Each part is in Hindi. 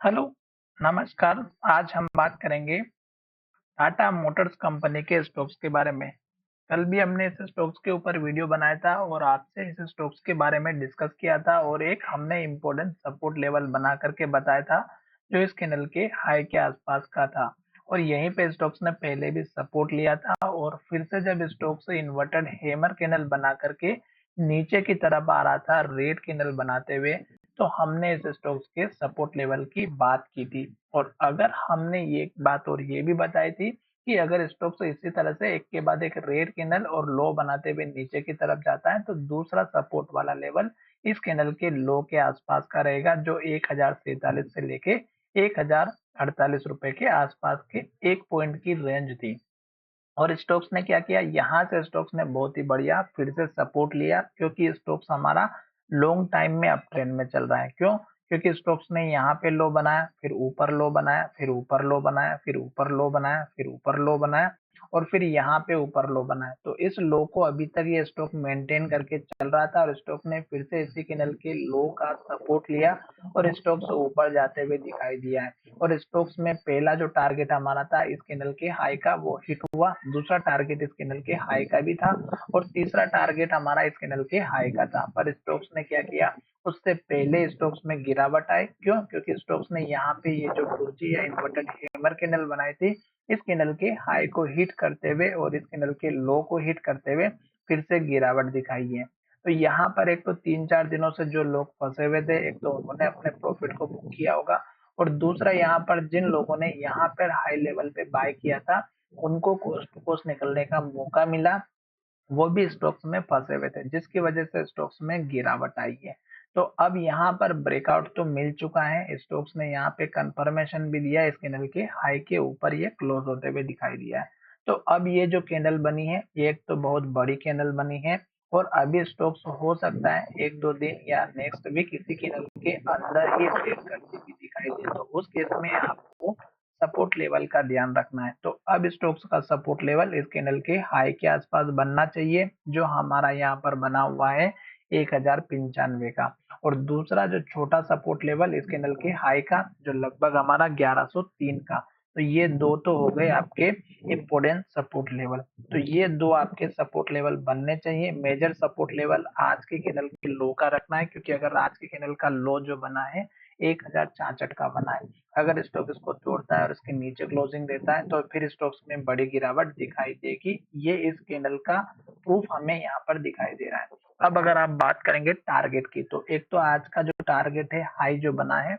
हेलो, नमस्कार। आज हम बात करेंगे टाटा मोटर्स कंपनी के स्टॉक्स के बारे में। कल भी हमने इस स्टॉक्स के ऊपर वीडियो बनाया था और आपसे इस स्टॉक्स के बारे में डिस्कस किया था और एक हमने इम्पोर्टेंट सपोर्ट लेवल बना करके बताया था जो इस कैंडल के हाई के आसपास का था। और यहीं पे स्टॉक्स ने पहले भी सपोर्ट लिया था और फिर से जब स्टॉक्स इन्वर्टेड हैमर कैंडल बना करके नीचे की तरफ आ रहा था रेड कैंडल बनाते हुए, तो हमने इस स्टॉक्स के सपोर्ट लेवल की बात की थी। और अगर हमने ये बात और ये भी बताई थी कि अगर स्टॉक्स इसी तरह से एक के बाद एक रेड कैंडल और लो बनाते हुए नीचे की तरफ जाता है तो दूसरा सपोर्ट वाला लेवल इस कैंडल के लो के आसपास का रहेगा जो 1047 से लेके 1048 रुपए के आसपास के एक पॉइंट की रेंज थी। और स्टोक्स ने क्या किया, यहाँ से स्टोक्स ने बहुत ही बढ़िया फिर से सपोर्ट लिया क्योंकि स्टोक्स हमारा लॉन्ग टाइम में अप ट्रेंड में चल रहा है। क्यों? क्योंकि स्टोक्स ने यहाँ पे लो बनाया, फिर ऊपर लो बनाया, फिर ऊपर लो बनाया, फिर ऊपर लो बनाया, फिर ऊपर लो बनाया और फिर यहाँ पे ऊपर लो बनाया। तो इस लो को अभी तक ये स्टॉक मेंटेन करके चल रहा था और स्टॉक ने फिर से इसी कैंडल के लो का सपोर्ट लिया और स्टॉक्स ऊपर जाते हुए दिखाई दिया है। और स्टॉक्स में पहला जो टारगेट हमारा था इस कैंडल के हाई का वो हिट हुआ, दूसरा टारगेट इस कैंडल के हाई का भी था और तीसरा टारगेट हमारा इस कैंडल के हाई का था। पर स्टॉक्स ने क्या किया, उससे पहले स्टॉक्स में गिरावट आई। क्यों? क्योंकि स्टॉक्स ने यहाँ पे ये जो डोजी या इन्वर्टेड हैमर कैंडल बनाई थी इस कैंडल के हाई को हिट करते हुए और इस कैंडल के लो को हिट करते हुए फिर से गिरावट दिखाई है। तो यहाँ पर एक तो 3-4 दिनों से जो लोग फंसे हुए थे, एक तो उन्होंने अपने प्रॉफिट को बुक किया होगा और दूसरा यहाँ पर जिन लोगों ने यहाँ पर हाई लेवल पे बाय किया था उनको कोस्ट टू कोस्ट निकलने का मौका मिला, वो भी स्टॉक्स में फंसे हुए थे जिसकी वजह से स्टॉक्स में गिरावट आई है। तो अब यहाँ पर ब्रेकआउट तो मिल चुका है, स्टॉक्स ने यहाँ पे कंफर्मेशन भी दिया, इस कैंडल के हाई के ऊपर ये क्लोज होते हुए दिखाई दिया है। तो अब ये जो कैंडल बनी है ये एक तो बहुत बड़ी कैंडल बनी है और अभी स्टॉक्स हो सकता है 1-2 दिन या नेक्स्ट वीक इसी कैंडल के अंदर ही ब्रेक करती हुई दिखाई दे। तो उस केस में आपको सपोर्ट लेवल का ध्यान रखना है। तो अब स्टॉक्स का सपोर्ट लेवल इस कैंडल के हाई के आसपास बनना चाहिए जो हमारा यहाँ पर बना हुआ है 1095 का। और दूसरा जो छोटा सपोर्ट लेवल इस कैंडल के हाई का जो लगभग हमारा 1103 का। तो ये दो तो हो गए आपके इम्पोर्टेंट सपोर्ट लेवल। तो ये दो आपके सपोर्ट लेवल बनने चाहिए। मेजर सपोर्ट लेवल आज के कैंडल के लो का रखना है क्योंकि अगर आज के कैंडल का लो जो बना है 1066 का बना है, अगर स्टॉक इसको तोड़ता है और इसके नीचे क्लोजिंग देता है तो फिर स्टॉक्स में बड़ी गिरावट दिखाई देगी। ये इस कैंडल का प्रूफ हमें यहाँ पर दिखाई दे रहा है। अब अगर आप बात करेंगे टारगेट की तो एक तो आज का जो टारगेट है हाई जो बना है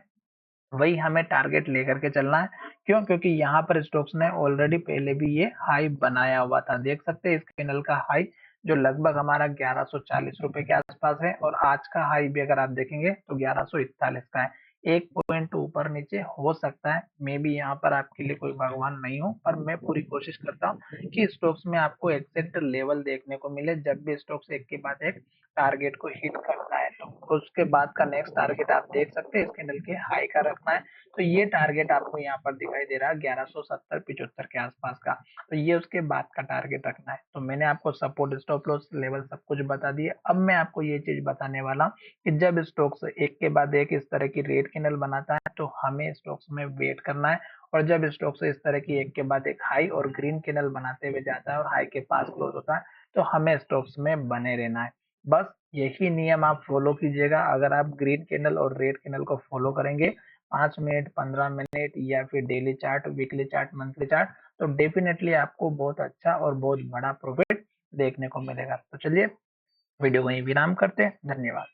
वही हमें टारगेट लेकर के चलना है। क्यों? क्योंकि यहाँ पर स्टॉक्स ने ऑलरेडी पहले भी ये हाई बनाया हुआ था, देख सकते हैं इस कैंडल का हाई जो लगभग हमारा 1140 रुपए के आसपास है और आज का हाई भी अगर आप देखेंगे तो 1141 का है। एक पॉइंट ऊपर नीचे हो सकता है, मे बी यहाँ पर आपके लिए कोई भगवान नहीं हो, पर मैं पूरी कोशिश करता हूँ कि स्टॉक्स में आपको एग्जैक्ट लेवल देखने को मिले जब भी स्टॉक्स एक के बाद एक टारगेट को हिट करता है। तो उसके बाद का नेक्स्ट टारगेट आप देख सकते हैं इस कैंडल के हाई का रखना है। तो ये टारगेट आपको यहाँ पर दिखाई दे रहा है 1170-75 के आसपास का। तो ये उसके बाद का टारगेट रखना है। तो मैंने आपको सपोर्ट स्टॉप लॉस लेवल सब कुछ बता दिए। अब मैं आपको ये चीज बताने वाला हूँ कि जब स्टॉक्स एक के बाद एक इस तरह की रेड कैंडल बनाता है तो हमें स्टॉक्स में वेट करना है और जब स्टॉक्स इस तरह की एक के बाद एक हाई और ग्रीन कैंडल बनाते हुए जाता है और हाई के पास क्लोज होता है तो हमें स्टॉक्स में बने रहना है। बस यही नियम आप फॉलो कीजिएगा। अगर आप ग्रीन कैंडल और रेड कैंडल को फॉलो करेंगे 5 मिनट, 15 मिनट या फिर daily chart, weekly chart, monthly chart, तो डेफिनेटली आपको बहुत अच्छा और बहुत बड़ा प्रॉफिट देखने को मिलेगा। तो चलिए वीडियो को यहीं विराम करते हैं। धन्यवाद।